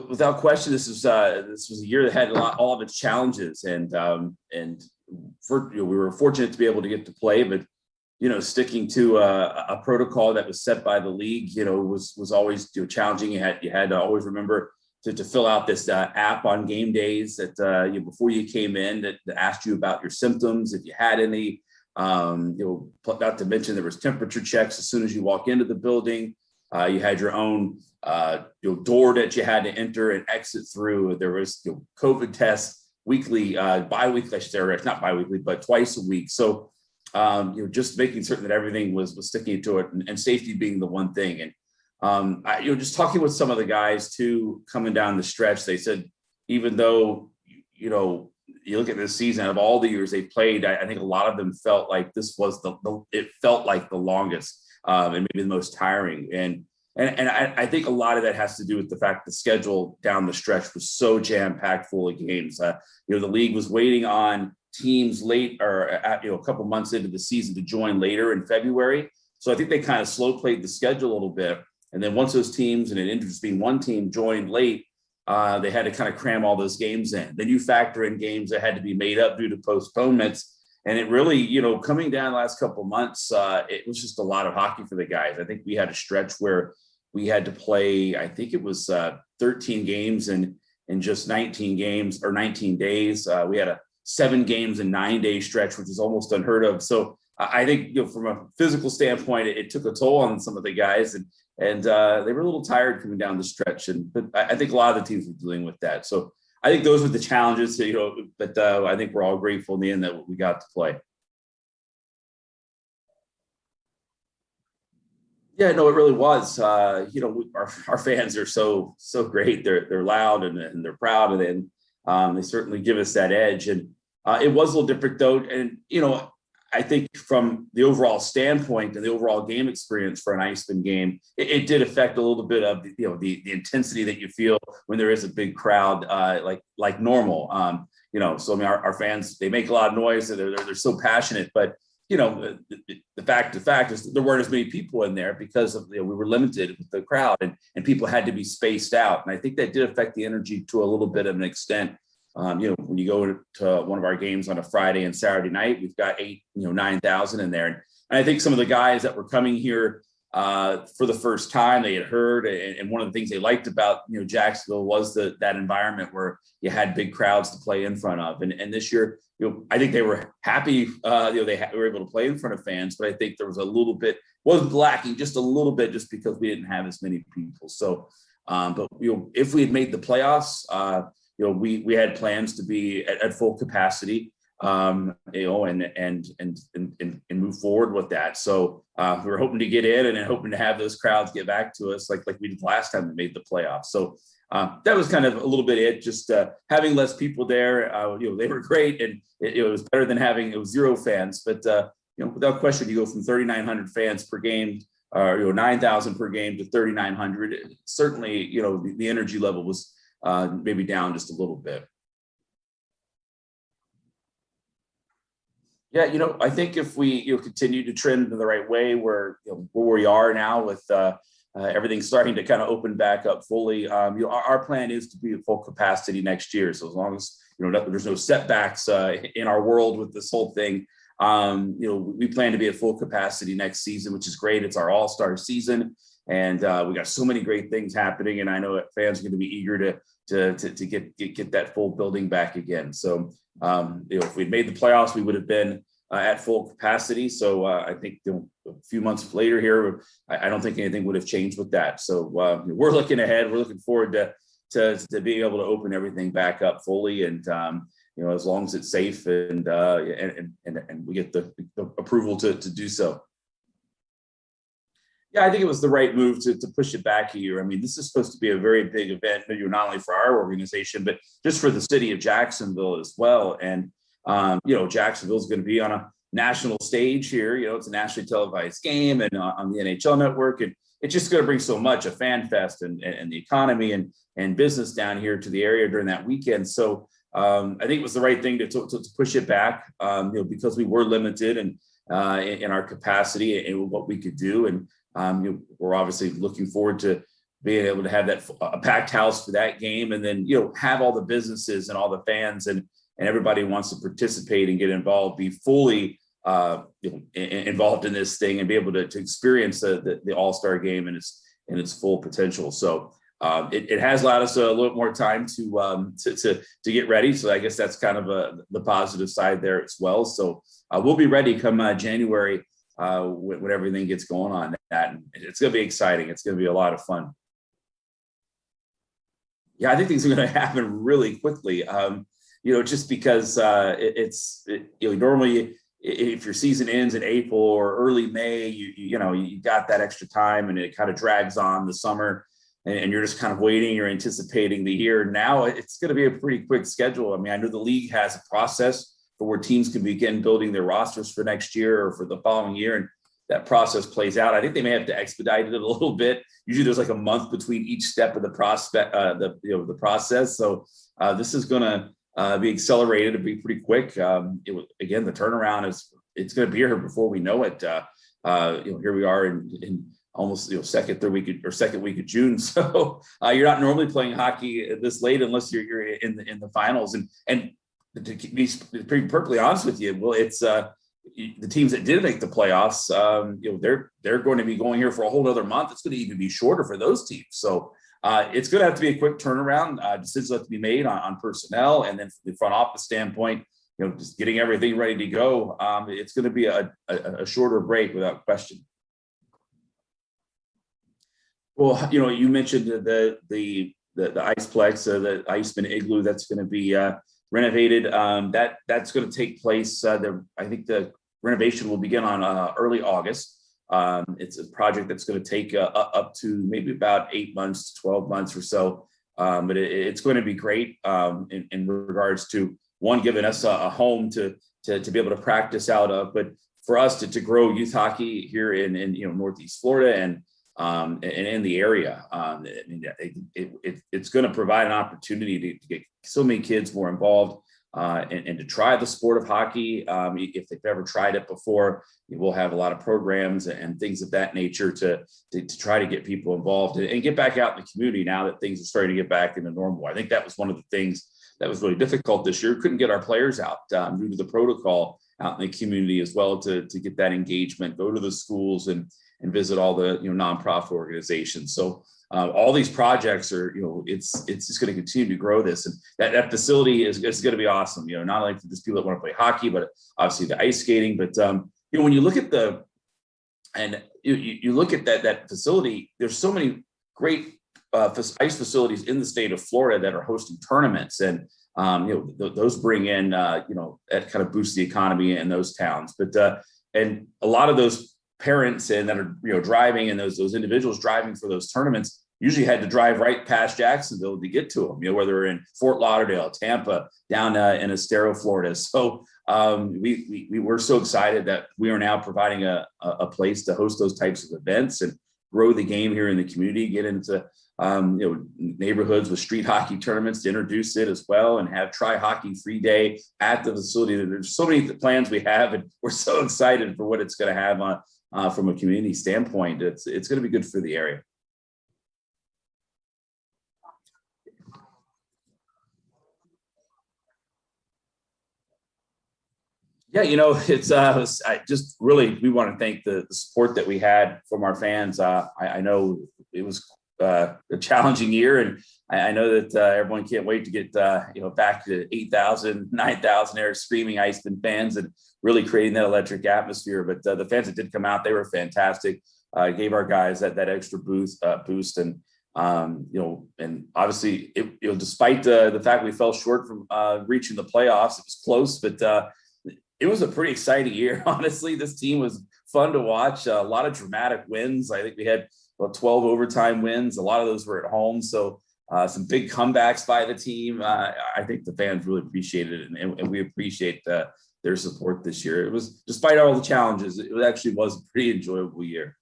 Without question, this was a year that had all of its challenges, we were fortunate to be able to get to play, but sticking to a protocol that was set by the league, was always challenging. You had to always remember to fill out this app on game days that before you came in that asked you about your symptoms if you had any. Not to mention there was temperature checks as soon as you walk into the building. You had your own door that you had to enter and exit through. There was COVID tests weekly, bi-weekly, I should say, or not bi-weekly, but twice a week. So just making certain that everything was sticking to it, and safety being the one thing. And just talking with some of the guys too, coming down the stretch, they said even though you look at this season, of all the years they played, I think a lot of them felt like this was it felt like the longest and maybe the most tiring. And I think a lot of that has to do with the fact the schedule down the stretch was so jam-packed full of games. The league was waiting on teams late or a couple months into the season to join later in February. So I think they kind of slow played the schedule a little bit. And then once those teams, and it ended up being one team, joined late, they had to kind of cram all those games in. Then you factor in games that had to be made up due to postponements. And it really, coming down the last couple of months, it was just a lot of hockey for the guys. I think we had a stretch where we had to play, I think it was 13 games in just 19 games or 19 days. We had a 7 games in 9-day stretch, which is almost unheard of. So I think, from a physical standpoint, it took a toll on some of the guys, and they were a little tired coming down the stretch. But I think a lot of the teams were dealing with that. So I think those were the challenges, but I think we're all grateful in the end that we got to play. Yeah, no, it really was. Our fans are so great. They're loud and they're proud, and they certainly give us that edge. And it was a little different though. And I think from the overall standpoint and the overall game experience for an Icemen game, it did affect a little bit of the intensity that you feel when there is a big crowd, like normal. So I mean, our fans, they make a lot of noise, and they're so passionate, but the fact is there weren't as many people in there because of we were limited with the crowd, and people had to be spaced out. And I think that did affect the energy to a little bit of an extent. When you go to one of our games on a Friday and Saturday night, we've got 9,000 in there. And I think some of the guys that were coming here for the first time, they had heard, and one of the things they liked about Jacksonville was that environment where you had big crowds to play in front of. And this year, I think they were happy. They were able to play in front of fans, but I think there was a little bit was lacking just a little bit, just because we didn't have as many people. So, but if we had made the playoffs, we had plans to be at full capacity, and move forward with that. So we were hoping to get in and then hoping to have those crowds get back to us like we did last time we made the playoffs. So that was kind of a little bit it. Just having less people there. They were great, and it was better than having 0 fans. But without question, you go from 3,900 fans per game, or 9,000 per game to 3,900. Certainly, the energy level was maybe down just a little bit. Yeah, I think if we continue to trend in the right way, where we are now with everything starting to kind of open back up fully, our plan is to be at full capacity next year. So as long as there's no setbacks in our world with this whole thing, we plan to be at full capacity next season, which is great. It's our AllStar season, and we got so many great things happening. And I know that fans are going to be eager to get that full building back again. So if we'd made the playoffs, we would have been at full capacity. So I think a few months later here, I don't think anything would have changed with that. So we're looking ahead. We're looking forward to being able to open everything back up fully, and as long as it's safe and we get the approval to do so. Yeah, I think it was the right move to push it back a year. I mean, this is supposed to be a very big event, not only for our organization, but just for the city of Jacksonville as well. And, Jacksonville's going to be on a national stage here. It's a nationally televised game and on the NHL network. And it's just going to bring so much, a fan fest and the economy and business down here to the area during that weekend. So I think it was the right thing to push it back, because we were limited and in our capacity and what we could do. And we're obviously looking forward to being able to have that a packed house for that game, and then have all the businesses and all the fans and everybody who wants to participate and get involved, be fully involved in this thing and be able to experience the AllStar Game and its full potential. So it has allowed us a little more time to get ready. So I guess that's kind of the positive side there as well. So we'll be ready come January when everything gets going on that. And it's going to be exciting. It's going to be a lot of fun. Yeah, I think things are going to happen really quickly. Just because normally if your season ends in April or early May, you got that extra time, and it kind of drags on the summer, and you're just kind of waiting, you're anticipating the year. Now it's going to be a pretty quick schedule. I mean, I know the league has a process for where teams can begin building their rosters for next year or for the following year, and that process plays out. I think they may have to expedite it a little bit. Usually there's like a month between each step of the the process. So this is going to be accelerated. It'll be pretty quick. Again, the turnaround it's going to be here before we know it. Here we are in almost second week of June. So you're not normally playing hockey this late unless you're in the finals. And to be perfectly honest with you, well, it's the teams that did make the playoffs. They're going to be going here for a whole other month. It's going to even be shorter for those teams. So it's going to have to be a quick turnaround. Decisions have to be made on personnel, and then from the front office standpoint, just getting everything ready to go. It's going to be a shorter break without question. Well, you mentioned the Iceplex, the Icemen igloo that's going to be renovated. That's going to take place. I think the renovation will begin on early August. It's a project that's going to take up to maybe about 8 months, 12 months or so. But it's going to be great in regards to, one, giving us a home to be able to practice out of, but for us to grow youth hockey here in Northeast Florida and in the area. It's going to provide an opportunity to get so many kids more involved and to try the sport of hockey. If they've never tried it before, we'll have a lot of programs and things of that nature to try to get people involved and get back out in the community now that things are starting to get back into normal. I think that was one of the things that was really difficult this year. Couldn't get our players out due to the protocol out in the community as well to get that engagement, go to the schools and visit all the nonprofit organizations. So all these projects are, it's just going to continue to grow this, and that facility is going to be awesome. Not only for just people that want to play hockey, but obviously the ice skating. But when you look at you look at that facility, there's so many great ice facilities in the state of Florida that are hosting tournaments, and those bring in that kind of boosts the economy in those towns. But and a lot of those parents and that are driving, and those individuals driving for those tournaments usually had to drive right past Jacksonville to get to them, whether they're in Fort Lauderdale, Tampa, down in Estero, Florida. So we were so excited that we are now providing a place to host those types of events and grow the game here in the community, get into neighborhoods with street hockey tournaments to introduce it as well, and have try hockey free day at the facility. There's so many plans we have, and we're so excited for what it's going to have on from a community standpoint. It's going to be good for the area. Yeah, it's I just really, we want to thank the support that we had from our fans. I know it was a challenging year, and I know that everyone can't wait to get back to 8,000, 9,000 there screaming Icemen fans and really creating that electric atmosphere. But the fans that did come out, they were fantastic. Gave our guys that extra boost, and and obviously, despite the fact we fell short from reaching the playoffs, it was close, but it was a pretty exciting year. Honestly, this team was fun to watch. A lot of dramatic wins. I think we had about 12 overtime wins. A lot of those were at home. So some big comebacks by the team. I think the fans really appreciated it, and we appreciate their support this year. It was, despite all the challenges, it actually was a pretty enjoyable year.